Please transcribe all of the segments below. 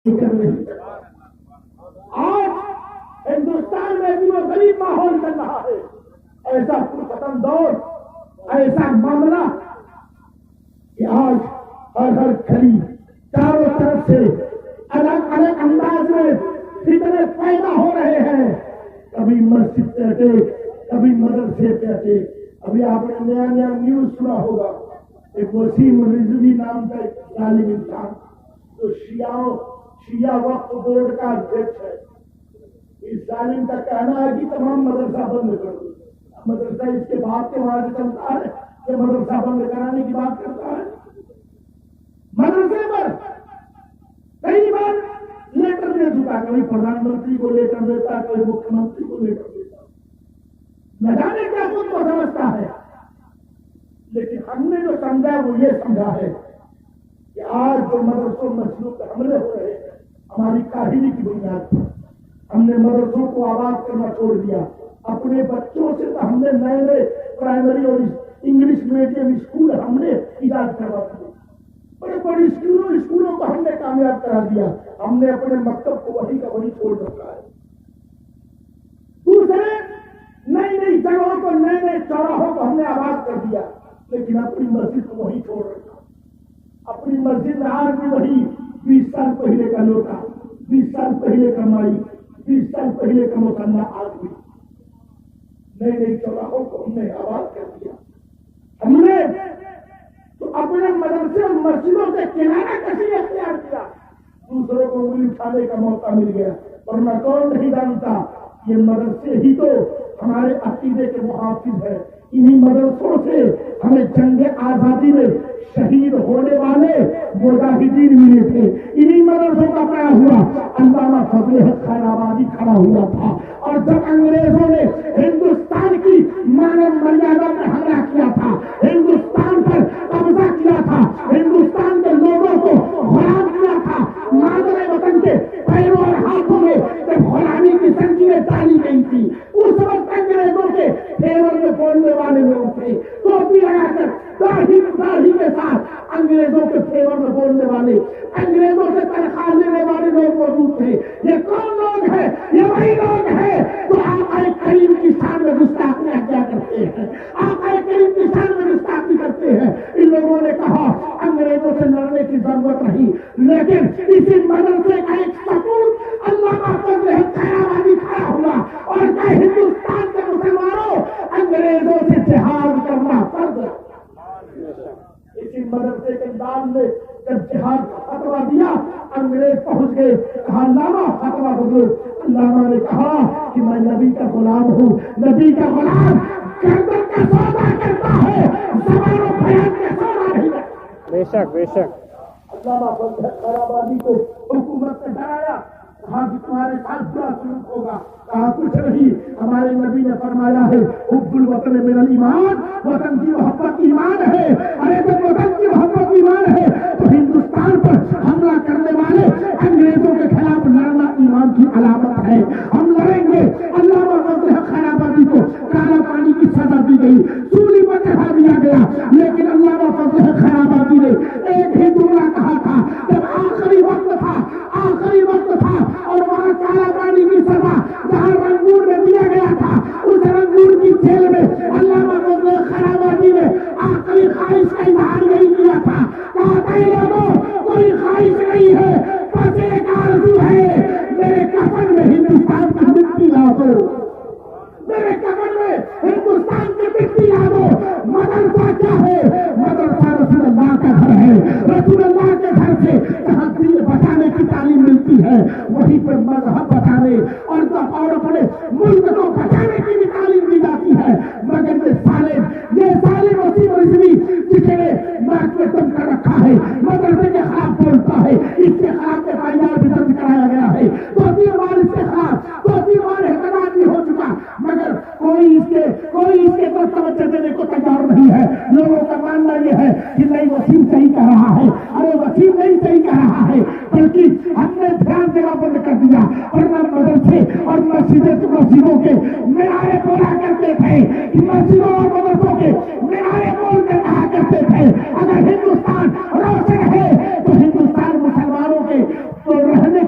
کر رہی ہے. آج ہندوستان میں بھی وہ غریب ماحول چل رہا ہے. ایسا پرختم دور، ایسا معاملہ کہ آج ہر گھڑی چاروں طرف سے الگ الگ انداز میں فتنے پیدا ہو رہے ہیں. کبھی مسجد پہ اٹیک، کبھی مدرسے پہ اٹیک. ابھی آپ نے نیا نیا نیوز سنا ہوگا، ایک وسیم رضوی نام کا ایک ظالم انسان جو شیعہ وقف بورڈ کا اध्यکش ہے. اس ظالم کا کہنا ہے کہ تمام مدرسہ بند کر دو. مدرسہ اس کے باپ کے وہاں سے چلتا ہے کہ مدرسہ بند کرانے کی بات کرتا ہے. مدرسے پر کئی بار لیٹر دے چکا، کبھی پردھان منتری کو لیٹر دیتا، کبھی مکھیہ منتری کو لیٹر دیتا. نہ جانے کیا خود کو سمجھتا ہے. لیکن ہم نے جو سمجھا وہ یہ سمجھا ہے کہ آج جو مدرسوں مسجدوں پہ حملے ہو رہے ہیں ہماری کاہلی کی بنیاد پر. ہم نے مدرسوں کو آباد کرنا چھوڑ دیا. اپنے بچوں سے تو ہم نے نئے نئے پرائمری اور انگلش میڈیم اسکول ہم نے ایجاد کروا دیے. بڑے بڑے اسکولوں کو ہم نے کامیاب کرا دیا. ہم نے اپنے مکتب کو وہی کا وہی چھوڑ رکھا ہے. دوسرے نئی نئی جگہوں کو، نئے نئے چوراہوں کو ہم نے آباد کر دیا، لیکن اپنی مسجد کو وہی چھوڑ رکھا. اپنی مسجد میں آج بھی وہی 20 سال پہلے کا لوٹا، 20 سال پہلے کا مائی، 20 سال پہلے کا مسلح آج بھی. نئے نئے چوراہوں کو ہم نے آباد کر دیا. ہم نے تو اپنے مدرسے اور مسجدوں سے کنارہ کشی اختیار کیا. دوسروں کو انگلی اٹھانے کا موقع مل گیا. ورنہ کون نہیں جانتا یہ مدرسے ہی تو ہمارے عقیدے کے محافظ ہے. انہی مدرسوں سے ہمیں جنگ آزادی میں شہید ہونے والے مجاہدین ملے تھے. انہی مدرسوں کا پڑا ہوا علامہ فضل حق خیر آبادی کھڑا ہوا تھا. اور جب انگریزوں نے ہندوستان کی مانو مریادا پر حملہ کیا تھا، ہندوستان پر قبضہ کیا تھا، ہندوستان کے لوگوں کو غلام کیا تھا، مادر وطن کے پیروں اور ہاتھوں میں جب غلامی کی زنجیریں ڈالی گئی تھی، اس وقت انگریزوں کے فیور میں بولنے والے لوگ تھے. ٹوپی لگا کر داڑھی کے ساتھ انگریزوں کے فیور میں بولنے والے، انگریزوں سے تنخواہ لینے والے لوگ موجود تھے. یہ کون لوگ ہیں؟ یہ وہی لوگ ہیں جو آقا کریم کی شان میں گستاخیاں کیا کرتے ہیں، آقا کریم کی شان میں گستاخی کرتے ہیں. ان لوگوں نے کہا انگریزوں سے لڑنے کی ضرورت نہیں، لیکن اسی مدرسے کا ایک ستون علامہ فضل حق خیر آبادی کھڑا ہوا اور کہ ہندوستان کے مسلمانوں انگریزوں سے جہاد کرنا فرض ہے. اسی مدرسے کے انداز میں جب جہاد کا فتوا دیا، انگریز پہنچ گئے، کہا علامہ فتوا بدلو. علامہ نے کہا کہ میں نبی کا غلام ہوں. نبی کا غلام گردن کا سودا کرتا ہے، زبان و بیان کا سودا نہیں کرتا. بے شک بے شک. علامہ فضل حق خیر آبادی کو حکومت نے ڈرایا، کہا کہ تمہارے ساتھ برا سلوک ہوگا. کہا کچھ نہیں، ہمارے نبی نے فرمایا ہے حب الوطن من الایمان، وطن کی محبت ایمان ہے. ارے جب وطن کی محبت ایمان ہے تو ہندوستان پر حملہ کرنے والے انگریزوں کے خلاف لڑنا ایمان کی علامت ہے. ہم لڑیں گے. علامہ فضل حق خیر آبادی کو کالا پانی کی سزا دی گئی، سولی پر چڑھا دیا گیا. لیکن علامہ فضل حق خیر آبادی نے ایک ہی جملہ کہا تھا جب آخری وقت تھا اور وہاں کالا پانی کی سزا جہاں رنگور میں دیا گیا تھا، اس رنگور کی جیل میں علامہ فضل حق خیر آبادی نے آخری خواہش کا اظہار یہی کیا تھا. کہا تھا لوگوں کوئی خواہش نہیں ہے، بس ایک آرزو ہے، میرے کفن میں ہندوستان کی مٹی لا دو، میرے کفن میں ہندوستان کی مٹی لا دو. مدرسہ کیا ہے؟ مدرسہ رسول اللہ کا گھر ہے. رسول اللہ کے گھر سے جہاں دین بچانے کی تعلیم ملتی ہے، وہیں پہ مذہب بچانے اور اپنے ملک کو بچانے کی بھی تعلیم دی جاتی ہے. مگر یہ ظالم وسیم رضوی جسے ناک میں دم کر رکھا ہے، مدرسے کے خلاف بولتا ہے، اس کے خلاف FIR بھی درج کرایا گیا ہے. 2-3 بار اس کے خلاف 2-3 بار احتجاج بھی ہو چکا، مگر کوئی اس کے تو توجہ دینے کو تیار نہیں ہے. لوگوں کا ماننا یہ ہے کہ نہیں وسیم صحیح کہہ رہا ہے. ارے وسیم نہیں صحیح کہہ رہا ہے، بلکہ ہم نے دھیان دینا بند کر دیا. ورنہ مدرسے اور مسجدوں کے مینارے بولا کرتے تھے، مسجدوں اور مدرسوں کے مینارے بول کر کہا کرتے تھے اگر ہندوستان روشن ہے تو ہندوستان مسلمانوں کے تو رہنے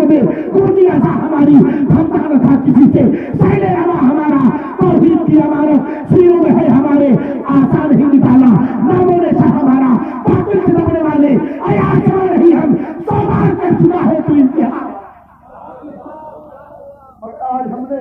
दिलों में गूंजी अज़ा हमारी, थमता न था किसी से सैले रवा हमारा, तौहीद की अमानत सीनों में है हमारे, आशा नहीं निकाला नामों ने सा हमारा, बातिल से दबने वाले आसमां नहीं हम, 100 बार कर चुका है तू इम्तिहान। और आज हमने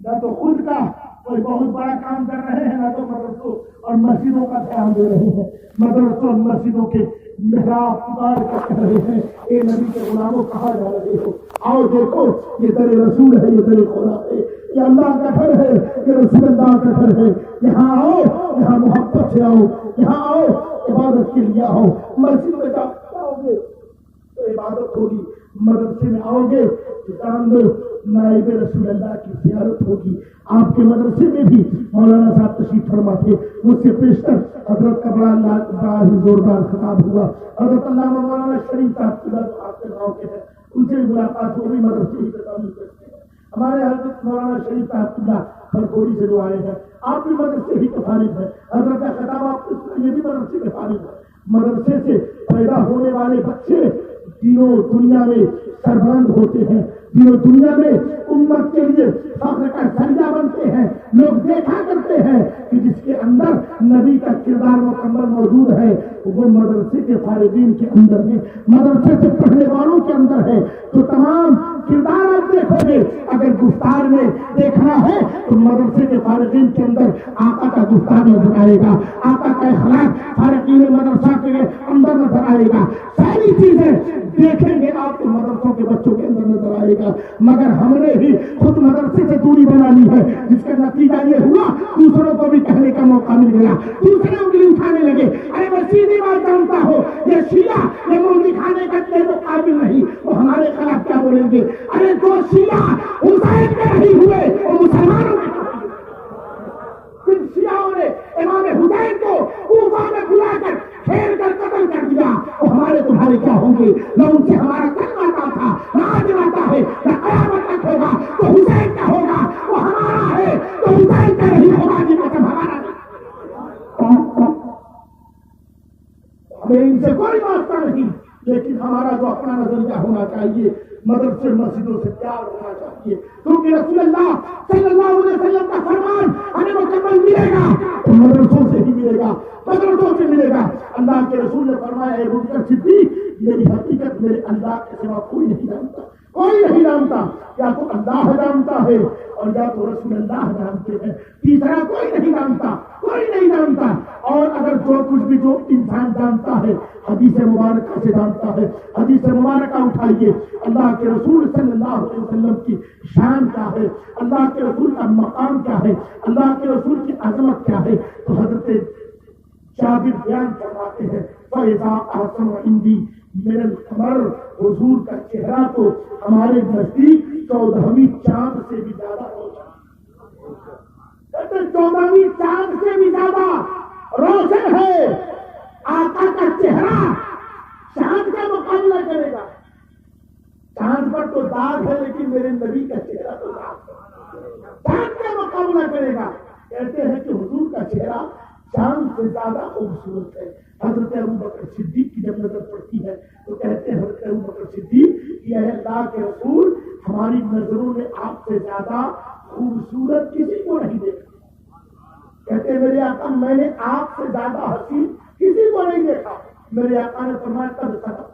न तो खुद का कोई बहुत बड़ा काम कर रहे हैं, न तो मदरसों और मस्जिदों का ध्यान दे रहे हैं। मदरसों और मस्जिदों के मेहराब पुकार कर कह रहे हैं, ए नबी के गुलामों कहाँ जा रहे हो, आओ देखो ये दर रसूल है, ये दर खुदा है, ये अल्लाह का घर है, ये रसूल अल्लाह का घर है, यहाँ आओ, यहाँ मोहब्बत से आओ, यहाँ आओ इबादत के लिए आओ। मस्जिद में जाओगे तो इबादत होगी, मदरसे में आओगे तो जान लो नाइब रसूल अल्लाह की ज़ियारत होगी। आपके मदरसे में भी मौलाना साहब तशरीफ फरमा थे, मुझसे पेशतर हजरत का बड़ा ही जोरदार खिताब हुआ। हजरत अल्लामा मौलाना शरीफ साहब आपके गाँव के हैं, उनसे भी मुलाकात हो गई, मदरसे ही तालीम करते हैं। हमारे हजरत मौलाना शरीफ साहब खरगोड़ी से जो आए हैं, आप भी मदरसे ही के फारिग हैं। हजरत का खिताब आप ये भी मदरसे के फारिग है। मदरसे से पैदा होने वाले बच्चे तीनों दुनिया में सरबलंद होते हैं, तीनों दुनिया में उम्मत के लिए फख्र का जरिया बनते हैं। लोग देखा करते हैं कि जिसके अंदर नबी का किरदार मुकम्मल मौजूद है वो मदरसे के फारिगीन के अंदर है, मदरसे से पढ़ने वालों के अंदर है। तो तमाम किरदार आप देखोगे, अगर गुफ्तार में देखना है तो मदरसे के फारिगीन के अंदर आका का गुफ्तार नजर आएगा, आका का अखलाक फारिगीन मदरसा के अंदर नजर आएगा। सारी चीजें देखेंगे आपको मदरसों के बच्चों के अंदर नजर आएगा। मगर हमने ही खुद मदरसे से दूरी बना ली है, जिसका नतीजा ये हुआ दूसरों को भी कहने का मौका मिल गया, दूसरे उंगली उठाने लगे। अरे मैं सीधी बात जानता हो, ये शिया ये मुंह दिखाने का तो काबिल नहीं, वो हमारे खिलाफ क्या बोलेंगे। अरे जो शिया हुसैन के नहीं हुए वो मुसलमानों के, जिन शियाओं ने इमाम हुसैन को कूफा में बुलाकर खेल कर कत्ल कर दिया, वो हमारे तुम्हारे क्या होंगे। न उनसे हमारा कल आता था, न आज आता है, न कयामत तक होगा। तो हुसैन का होगा, वो हमारा है, तो हुसैन का नहीं होगा जी मतलब हमारा नहीं। हमें इनसे कोई वास्ता नहीं, लेकिन हमारा जो अपना नजरिया होना चाहिए, मदरसे मस्जिदों से प्यार होना चाहिए, क्योंकि रसूलुल्लाह सल्लल्लाहु अलैहि वसल्लम का फरमान हमें मुकम्मल मिलेगा तो मदरसों से ही मिलेगा, मदरसों से मिलेगा। अल्लाह के रसूल ने फरमाया, अबू बकर सिद्दीक मेरी हकीकत मेरे अल्लाह के सिवा कोई नहीं जानता, कोई नहीं जानता। या तो अल्लाह जानता है और या तो रसूलुल्लाह जानते हैं, तीसरा कोई नहीं जानता, कोई नहीं जानता। और अगर जो कुछ भी जो इंसान जानता है हदीस मुबारक से जानता है, हदीस मुबारक उठाइए, अल्लाह के रसूल सल्लल्लाहु अलैहि वसल्लम की शान क्या है, अल्लाह के रसूल का मकाम क्या है, अल्लाह के रसूल की अजमत क्या है। तो हजरत जाबिर बयान फरमाते हैं, फैज़ा अहसन इंदी मिनल कमर, हुजूर का चेहरा तो हमारे नजदीक 14वीं चांद से भी ज्यादा रोशन, 14वीं चांद से भी ज्यादा रोशन है। आका का चेहरा चांद का मुकाबला करेगा। चांद पर तो दाग है, लेकिन मेरे नबी का चेहरा तो चांद का मुकाबला करेगा। कहते हैं कि हुजूर का चेहरा चांद से ज्यादा खूबसूरत है। हजरत अबू बकर सिद्दीक की जब नजर पड़ती है तो कहते हैं हजरत अबू बकर सिद्दीक, यह अल्लाह के रसूल हमारी नजरों ने आपसे ज्यादा खूबसूरत किसी को नहीं देखा। कहते हैं मेरे आका मैंने आपसे ज्यादा हसीन किसी को नहीं देखा। मेरे आका ने फरमाया, तब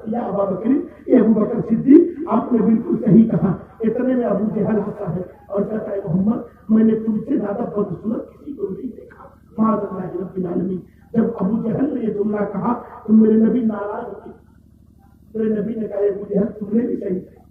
या अबू बकर, ये अबू बकर सिद्दीक आपने बिल्कुल सही कहा। इतने में अबू जहल हंसा है और कहता है, मोहम्मद मैंने तुमसे ज्यादा बदसूरत किसी को नहीं देखा। जब अबू जहल ने ये जुमला कहा तो मेरे नबी नाराज हो गए। मेरे नबी ने कहा, अबू जहल तुमने भी सही कहा।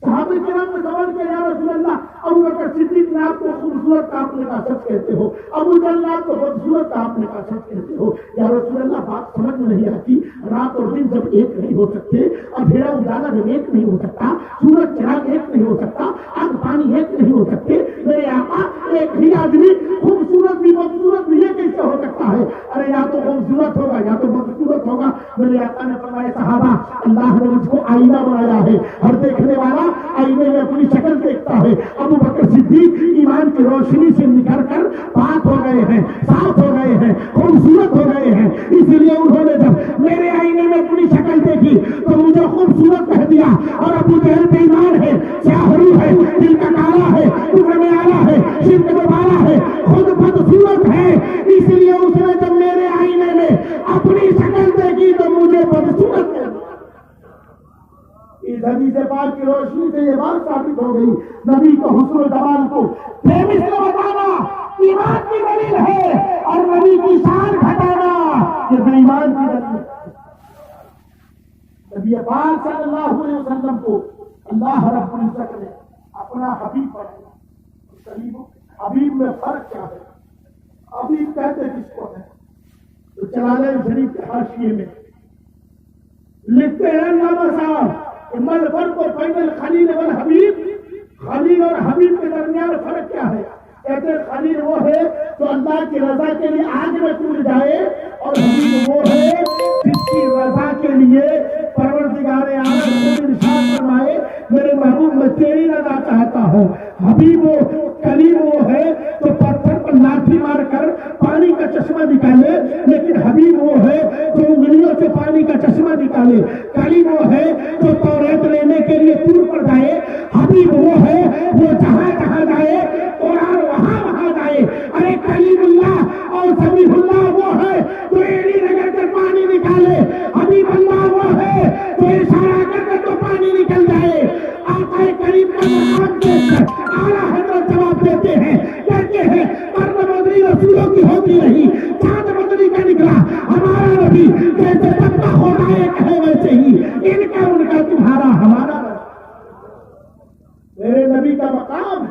सहाबे किराम ने सवाल किया, या रसूल अल्लाह, अबू बकर सिद्दीक ने आपको खूबसूरत का आपने कहा सच कहते हो, अबू जहल ने आपको बदसूरत का आपने कहा सच कहते हो। या रसूल अल्लाह बात समझ में नहीं आती, रात और दिन जब एक नहीं हो सकते, अंधेरा उजाला जब एक नहीं हो सकता, सूरज चिराग एक नहीं हो सकता, आग पानी एक नहीं हो सकते, मेरे आका एक ही आदमी खूबसूरत भी बदसूरत भी ये कैसे हो सकता है। अरे या तो खूबसूरत होगा या तो बदसूरत होगा। मेरे आका ने फरमाया, सहाबा अल्लाह ने मुझको आईना बनाया है, हर देखने वाला आईने में अपनी शक्ल देखता है। अबू बकर सिद्दीक ईमान की रोशनी से निखर कर पाक हो गए हैं, साफ हो गए हैं, खूबसूरत हो गए हैं। इसलिए उन्होंने जब मेरे आईने में अपनी शक्ल देखी तो मुझे खूबसूरत किया। और अबू जहल बेईमान है, शाहरू है, दिल का काला है, कुफ्र में आला है, शिर्क में वाला है, खुद बदसूरत है, इसलिए उसने जब मेरे आईने में अपनी शक्ल देखी तो मुझे बदसूरत है। इस हदीस पाक की रोशनी से ये बात साबित हो गई, नबी को हुस्न और जमाल को बेमिसल बताना ईमान की दलील है, और नबी की शान घटाना ये बेईमान की दलील है। नबी पाक सल्लल्लाहु अलैहि वसल्लम को अल्लाह रब्बुल इज्जत ने अपना हबीब बनाया। हबीब में फर्क क्या है? हबीब कहते किसको है? तो चलाने शरीफ के हाशिए में लिखते हैं नामा साहब, मल फर्क और पैदल खलील वल हबीब, खलील और हबीब के दरमियान फर्क क्या है? कहते खलील वो है तो अल्लाह की रजा के लिए आग में कूद जाए, और हबीब वो है जिसकी रजा के लिए परवरदिगार आलम खुद इरशाद फरमाए, मेरे महबूब मैं तेरी रजा चाहता हूँ। हबीब वो, करीम वो है तो पत्थर पर लाठी मार कर पानी का चश्मा निकाले, लेकिन हबीब वो है तो उंगलियों से पानी का चश्मा निकाले। करीम वो है तो तौरात लेने के लिए टूर पर जाए। हबीब वो है वो जहाँ जहाँ जाए कुरान वहाँ वहाँ जाए। अरे कलीमुल्लाह और समीहुल्लाह वो है तो एड़ी रगड़ कर पानी निकाले। हबीब अल्लाह वो है तो इशारा करके तो पानी निकल जाए। आका करीम का मकाम देखकर आला हजरत जवाब देते हैं, कहते हैं कर्म बदरी रसूलों की होती नहीं, चांद बदरी का निकला हमारा नबी, जैसे पत्ता होना एक है वैसे ही इनका उनका तुम्हारा हमारा। मेरे नबी का मकाम,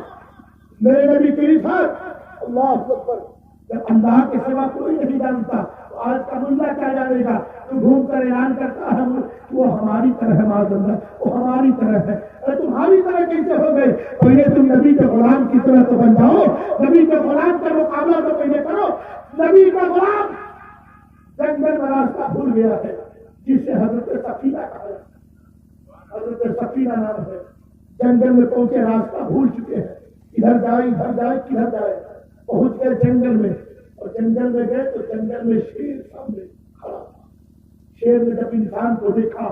मेरे नबी की रिफत, अल्लाह अकबर। जब अल्लाह के सिवा कोई नहीं जानता तो आज का मुल्ला क्या जानेगा? तो घूम कर ऐलान करता है वो हमारी तरह है, माज़अल्लाह वो हमारी तरह है। अरे तुम्हारी तरह कैसे हो गए? पहले तुम नबी के गुलाम की तरह तो बन जाओ, नबी के गुलाम का मुकाबला तो पहले करो। नबी का गुलाम जंगल में रास्ता भूल गया है, जिसे हजरत सफीना कहा है, हजरत सफीना नाम है। जंगल में पहुंचे, रास्ता भूल चुके हैं, इधर जाए किधर जाए। पहुंच गए जंगल में, और जंगल में गए तो जंगल में शेर सामने खड़ा। शेर ने जब इंसान को देखा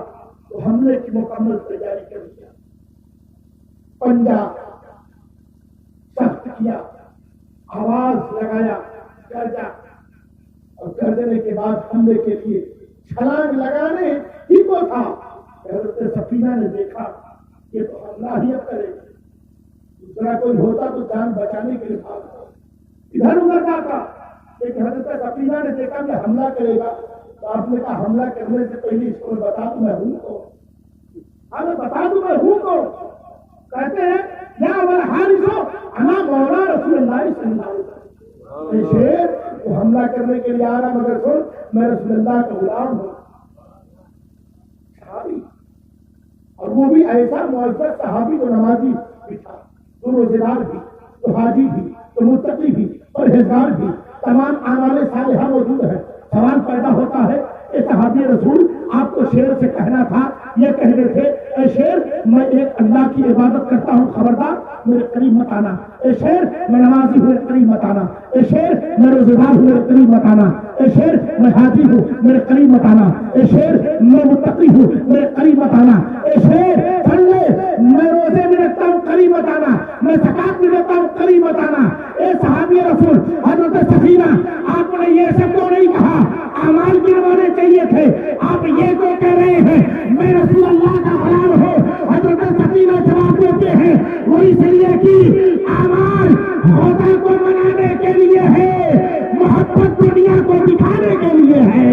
तो हमले की मुकम्मल तैयारी कर दिया, पंजा सख्त किया, आवाज लगाया गर्जा, और गर्जने के बाद हमले के लिए छलांग लगाने ही को था। हज़रत सफीना ने देखा ये तो हमला ही अब करेगा, दूसरा कोई होता तो जान बचाने के लिए भागता, इधर उधर जाता। लेकिन हज़रत सफीना ने देखा कि हमला करेगा, तो आपने कहा हमला करने से पहले इसको मैं बता दूं मैं हूं कौन। हमें बता दूं मैं हूं कौन। कहते हैं या अबल हारिसो अना मौला रसूलुल्लाह सल्लल्लाहु अलैहि वसल्लम। शेर वो हमला करने के लिए आ रहा, मगर सुन मैं रसूलुल्लाह का गुलाम हूं। सहाबी, और वो भी ऐसा मुअज़्ज़ज़ सहाबी जो नमाजी भी था, तो रोजेदार भी, तो हाजी भी, तो मुत्तकी भी, और हिजगार भी, तमाम आमाले सालिहा मौजूद है। सवाल पैदा होता है ए सहाबी रसूल आपको शेर से कहना था, ये कह रहे थे ए शेर मैं एक अल्लाह की इबादत करता हूँ, खबरदार मेरे करीब मत आना। ए शेर मैं नमाजी हूँ, मेरे करीब मत आना। ए शेर मैं रोजेदार हूँ, मेरे करीब मत आना। ए शेर मैं हाजी हूँ, मेरे करीब मत आना। ए शेर मैं मुत्तकी हूँ, मेरे करीब मत आना। ए शेर पढ़ ले मैं रोजे में रखता हूँ, करीब मत आना। मैं ज़कात में देता हूँ, करीब मत आना। ए सहाबी रसूल हज़रत सफीना आपने ये सब क्यों नहीं कहा? अमाल गिनवाने चाहिए थे, आप ये तो कह रहे हैं मैं रसूल अल्लाह का गुलाम हूँ। हज़रत सफीना जवाब देते हैं वो इसलिए कि अमाल खुदा को मनाने के लिए है, मोहब्बत दुनिया को दिखाने के लिए है।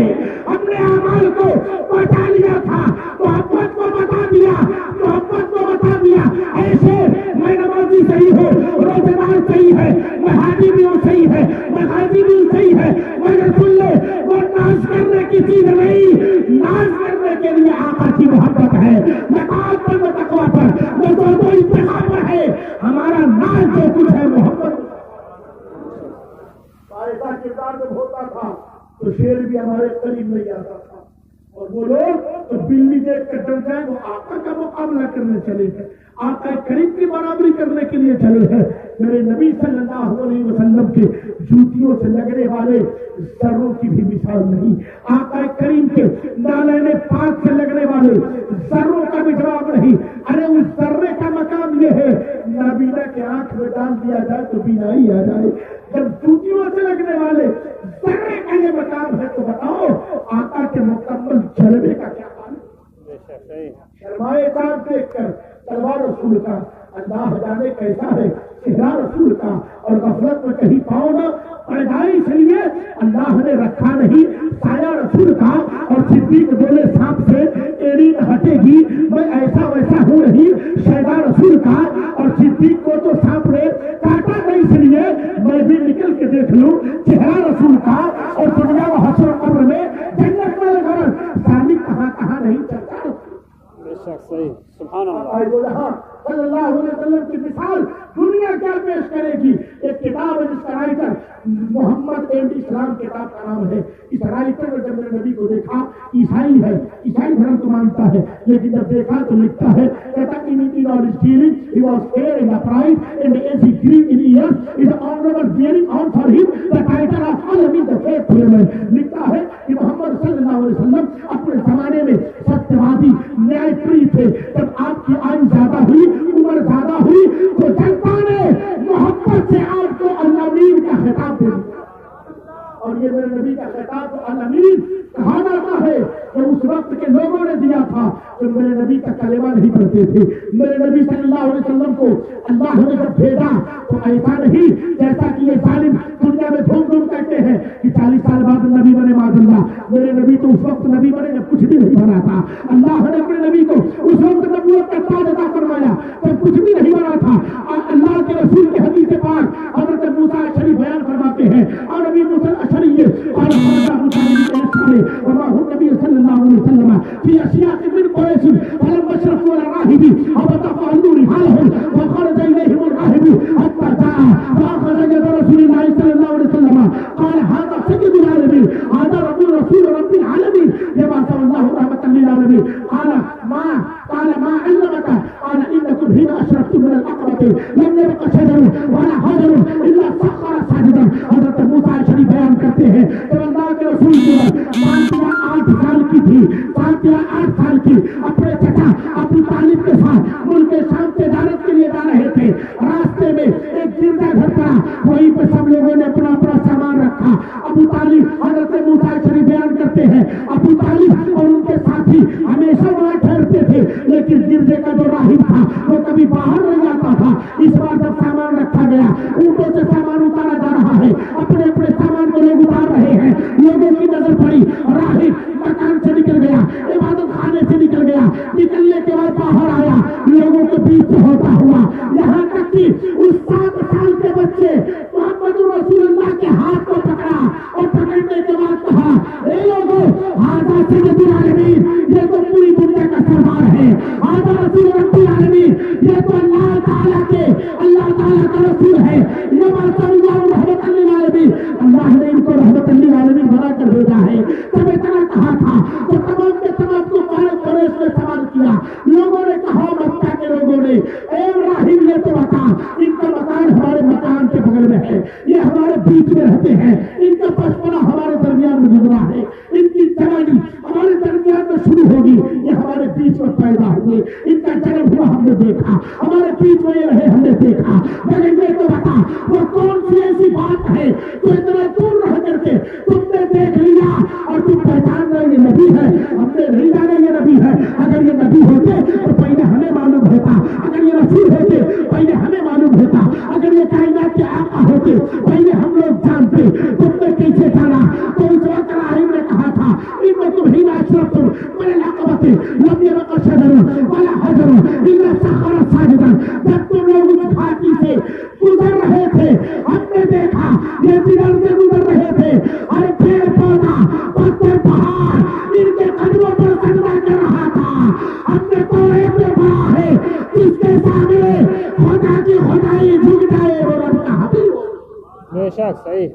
हमने अमाल को बता लिया था, मोहब्बत को बता दिया, मोहब्बत को बता दिया। ऐसे मैं नमाजी सही हूँ, रोजेदार सही है, मैं हाजी भी हूँ सही है, मैं गाजी भी हूँ सही है, मगर सुन ले वो नाश करने की चीज नहीं, नाश करने के लिए आका की मोहब्बत है। नकात पर वो तकवा पर वो दो इत्तिका पर है। हमारा नाश जो कुछ है मोहब्बत। ऐसा किरदार जब होता था तो शेर भी हमारे करीब नहीं आता था, और वो लोग तो बिल्ली देख कर डर जाए, वो आका का मुकाबला करने चले हैं, आका करीब की बराबरी करने के लिए चले हैं। मेरे नबी सल्लल्लाहु अलैहि वसल्लम के जूतियों से लगने वाले जर्रों की भी मिसाल नहीं, आका करीम के नाले पाक से लगने वाले जर्रों का भी जवाब नहीं। جائے تو بینائی آ جائے. جب جوتیوں سے لگنے والے ذرے کا یہ مقام ہے تو بتاؤ آقا کے مکمل جلوے کا کیا حال ہے. شرمائے کام دیکھ کر تلوار رسول کا اللہ جانے کیسا ہے چہرہ رسول کا, اور غفلت میں کہیں پاؤ نہ پیدائش لیے اللہ نے رکھا نہیں سایہ رسول کا. اور صدیق بولے سانپ سے ایڑی نہ ہٹے گی, میں ایسا ویسا ہوں نہیں شیدا رسول کا. اور صدیق کو تو سانپ نے کاٹا نہیں, اس لیے میں بھی نکل کے دیکھ لوں چہرہ رسول کا. اور دنیا و حشر و قبر میں جنت میں گھر سالک کہاں کہاں نہیں چلتا. سبحان اللہ. صلی اللہ علیہ وسلم کی مثال دنیا کیا پیش کرے گی. ایک کتاب ہے جس کا رائٹر محمد اینڈ اسلام کتاب کا نام ہے. اس رائٹر نے جب میرے نبی کو دیکھا, عیسائی ہے, عیسائی دھرم کو مانتا ہے, لیکن جب دیکھا تو لکھتا ہے کہتا in all his dealings he was fair in the pride and as he grew in years his honorable bearing on for him the title of Alamin the faithful man. لکھتا ہے کہ محمد صلی اللہ علیہ وسلم اپنے زمانے میں ستیہوادی نیائے پری تھے. جب آپ کی آیو زیادہ ہوئی, عمر زیادہ ہوئی, تو جنتا نے محبت سے آپ کو الامین کا خطاب دے دیا. اور یہ میرے نبی کا خطاب تو الامین کہا جاتا ہے کہ اس وقت کے لوگوں نے دیا تھا جو میرے نبی کا کلمہ نہیں پڑھتے تھے. میرے نبی صلی اللہ علیہ وسلم کو اللہ نے جب بھیجا تو ایسا نہیں جیسا کہ یہ ظالم دنیا میں دھوم دھوم کرتے ہیں کہ 40 سال بعد نبی بنے معاذ اللہ. میرے نبی تو اس وقت نبی بنے جب کچھ بھی نہیں بنا تھا. اللہ نے اپنے نبی کو اس وقت نبوت کا تاج عطا فرمایا جب کچھ بھی نہیں بنا تھا. اللہ کے رسول کے حدیث پاک حضرت موسیٰ اشعری بیان فرماتے ہیں, اور نبی موسیٰ اشعری وما هو النبي صلى الله عليه وسلم في اشياء من قريش فلم اشرفوا على الراهب ابطأوا عن نور حالهم وخرج اليهم الراهب حتى جاء فاخذ يد رسول الله صلى الله عليه وسلم قال هذا سيد العالمين هذا رسول رب العالمين يبعث الله رحمة للعالمين. قال ما علمك قال انكم حين اشرفتم من العقبة لم يبق شجر ولا حجر الا سخر ساجدا. حضرت موسیٰ اشعری بیان کرتے ہیں کہ اللہ کے رسول کی 8 سال کی تھی, 8 سال کی, اپنے چچا ابو طالب کے ساتھ ملک شام تجارت کے لیے جا رہے تھے. راستے میں ایک گرجا گھر پڑا, وہیں پہ سب لوگوں نے اپنا اپنا سامان رکھا. ابو طالب حضرت موسیٰ اشعری بیان کرتے ہیں ابو طالب اور ان کے ساتھی ہمیشہ وہاں ٹھہرتے تھے, لیکن گرجے کا جو راہب تھا وہ کبھی باہر نہیں آتا تھا. اس بار جب سامان رکھا گیا, اونٹوں سے سامان اتارا جا رہا ہے, اپنے اپنے سامان کو لوگ اتار رہے ہیں. لوگوں کی نظر پڑی, راہب مکان سے نکل گیا, عبادت خانے سے نکل گیا, نکلنے کے بعد باہر آیا, لوگوں کے بیچ سے ہوتا ہوا یہاں تک کہ اس 7 سال کے بچے محمد رسول اللہ کے ہاتھ کو پکڑا, اور پکڑنے کے بعد کہا اے لوگوں ہذا سید العالمین, یہ تو پوری دنیا کا سردار ہے. ہذا رسول رب العالمین, یہ تو اللہ تعالیٰ کا رسول ہے. یہ بات اللہ رحمت للعالمین, اللہ نے ان کو رحمت للعالمین بنا کر بھیجا ہے. تب اتنا کہا تھا تو تمام کے تمام کو قریش نے سوال کیا. لوگوں نے کہا, مکہ کے لوگوں نے, اے ابراہیم یہ تو بتا, ان کا مکان ہمارے مکان کے بغل میں ہے, یہ ہمارے بیچ میں رہتے ہیں, ان کا بچپنا ہمارے درمیان میں گزرا ہے, ان کی جوانی ہمارے درمیان میں شروع ہوگی, یہ ہمارے بیچ میں پیدا ہوئے, ان کا جنم ہوا ہم نے دیکھا, ہمارے بیچ میں یہ رہے ہم نے دیکھا. لیکن یہ تو بتا وہ کون سی ایسی بات ہے جو اتنا دور رہ کر کے تم نے دیکھ لیا اور تم پہچان رہے یہ نبی ہے. ہم نے نہیں جانا یہ نبی ہے. اگر یہ نبی ہوتے تو پہلے ہمیں معلوم ہوتا, اگر یہ رسول ہوتے پہلے ہمیں معلوم ہوتا, اگر یہ کائنات کے آقا ہوتے پہلے ہم لوگ جانتے. تم نے کیسے جانا؟ تو اس وقت راہب نے کہا تھا انکم حین اشرفتم من العقبۃ لم یبق شجر ولا حجر الا سخر ساجدا. جب تم لوگ اس گھاٹی سے گزر رہے تھے ہم نے دیکھا یہ جدھر سے گزر رہے تھے ہر پیڑ پودا پتھر پہاڑ ان کے قدموں پر سجدہ کر رہا تھا. ہم نے توریت میں پڑھا ہے اس کے سامنے خدا کی خدائی جھک جائے وہ رب کا حبیب. بے شک صحیح.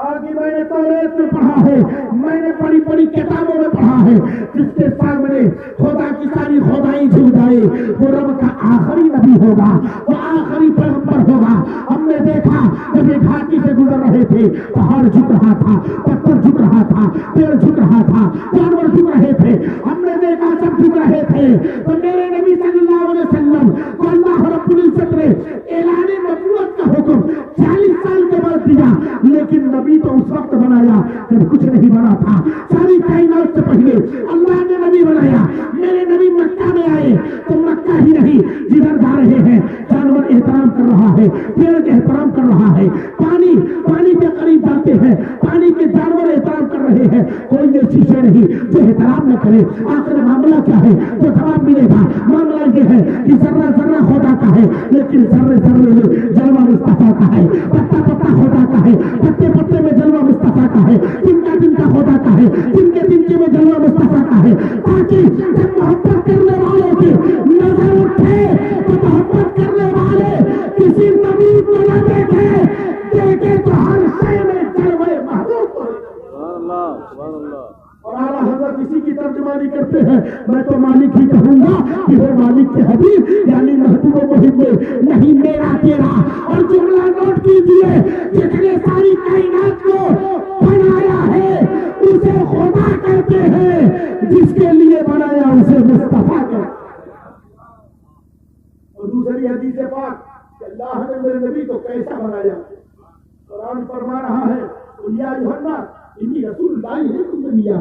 آگے میں نے توریت میں پڑھا ہے, میں نے بڑی بڑی کتابوں میں پڑھا ہے, جس کے سامنے خدا کی ساری خدائی جھک جائے وہ رب کا آخری نبی ہوگا, وہ آخری پیغمبر ہوگا. ہم نے دیکھا جب یہ گھاٹی سے گزر رہے تھے پہاڑ جھک رہا تھا, پتھر جھک رہا تھا, پیڑ جھک رہا تھا, جانور جھک رہے تھے. ہم نے دیکھا سب جھک رہے تھے. تو میرے نبی صلی اللہ علیہ وسلم کو اللہ رب العزت نے اعلان نبوت کا जिधर जा रहे हैं जानवर एहतराम कर रहा है, पेड़ एहतराम कर रहा है, पानी के करीब जाते हैं, पानी के जानवर एहतराम कर रहे हैं, कोई ऐसी चीज नहीं जो एहतराम न करे। आखिर मामला क्या है? तो जवाब मिलेगा। मामला ये है कि जर्रा जर्रा हो जाता है, लेकिन जर्रे जर्रे में जलवा मुस्तफा का है, पत्ता पत्ता हो जाता है, पत्ते पत्ते में जलवा मुस्तफा का है, तिनका तिनका हो जाता है, तिनके तिनके में जलवा मुस्तफा का है, ताकि जब मोहब्बत करने वालों की नजर उठे तो मोहब्बत करने वाले किसी नबी को न देखे तो हर शय में जलवे महबूब हो। और आला हज़रत इसी की तर्जुमानी करते हैं, मैं तो मालिक ही कहूंगा कि वो मालिक के हबीब यानी महबूब मुहिब नहीं मेरा तेरा। और जुमला नोट कीजिए, जिसने सारी कायनात को बनाया है उसे खुदा कहते हैं, जिसके लिए बनाया उसे मुस्तफा कहते हैं। और दूसरी हदीस पाक, अल्लाह ने मेरे नबी को कैसा बनाया, कुरान फरमा रहा है, या यूहन्ना इन्नी रसूलुल्लाह इलैकुम नबिय्या,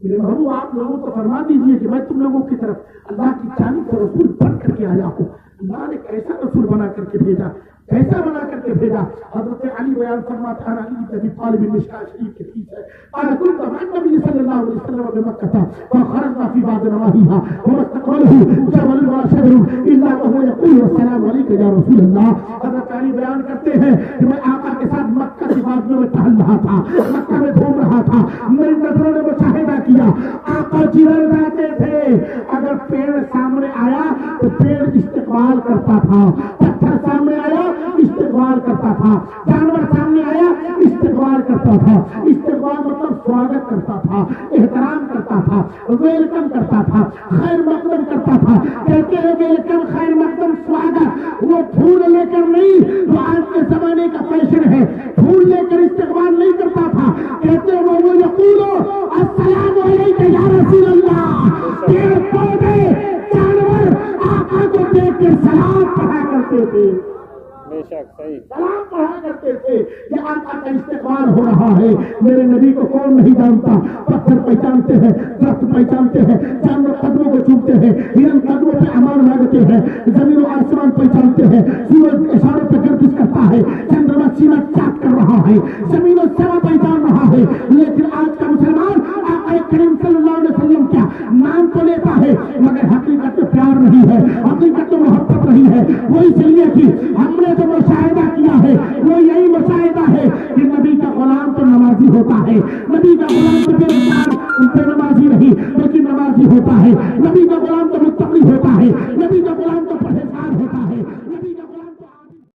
मेरे महबूब आप लोगों को फरमा दीजिए कि मैं तुम लोगों की तरफ अल्लाह की जानिब से रसूल बन करके आया हूँ। अल्लाह ने कैसा रसूल बना करके भेजा, कैसा बना करके भेजा? हज़रत अली बयान फरमाते हैं, अली बिन अबी तालिब मिशकात शरीफ के हदीस है, قال كنت مع النبي صلى الله عليه وسلم بمكة فخرجنا في بعض نواحيها وما استقبله جبل ولا شجر الا وهو يقول السلام عليك يا رسول الله। حضرت علی بیان کرتے ہیں کہ میں آقا کے ساتھ مکہ کی وادیوں میں ٹہل رہا تھا، مکہ میں گھوم رہا تھا، میری نظروں نے مشاہدہ کیا آقا جدھر جاتے تھے اگر پیڑ سامنے آیا تو پیڑ استقبال کرتا تھا، پتھر سامنے آیا استقبال کرتا تھا، جانور سامنے آیا استقبال کرتا تھا۔ استقبال مطلب سواگت کرتا تھا، احترام کرتا تھا، ویلکم کرتا تھا، خیر مقدم کرتا تھا۔ کہتے ہیں ویلکم خیر مقدم سواگت وہ پھول لے کر نہیں جو آج کے زمانے کا فیشن ہے، پھول لے کر استقبال نہیں کرتا تھا۔ کہتے ہیں وہ یقول السلام علیک یا رسول اللہ، پیڑ پودے جانور آقا کو دیکھ کے سلام پڑھا کرتے تھے، سلام پڑھا کرتے تھے۔ یہ آقا کا استقبال ہو رہا ہے۔ میرے نبی کو کون نہیں جانتا؟ پتھر پہچانتے ہیں، درخت پہچانتے ہیں، جانور قدموں کو چومتے ہیں، ہرن قدموں پہ امان مانگتے ہیں، زمین و آسمان پہچانتے ہیں، سورج اشاروں پہ گردش کرتا ہے، چندرما سینہ چاک کر رہا ہے، زمین و سما پہچان رہا ہے۔ لیکن آج کا مسلمان آقا کریم صلی اللہ علیہ وسلم کیا نام تو لیتا ہے مگر حقیقت میں پیار نہیں ہے، حقیقت میں محبت نہیں ہے۔ وہ اس لیے کہ ہم نے جو مشاہدہ کیا ہے وہ یہی مشاہدہ ہے کہ نبی کا غلام تو نمازی ہوتا ہے، نبی کا غلام تو بے نمازی نہیں لیکن نمازی ہوتا ہے، نبی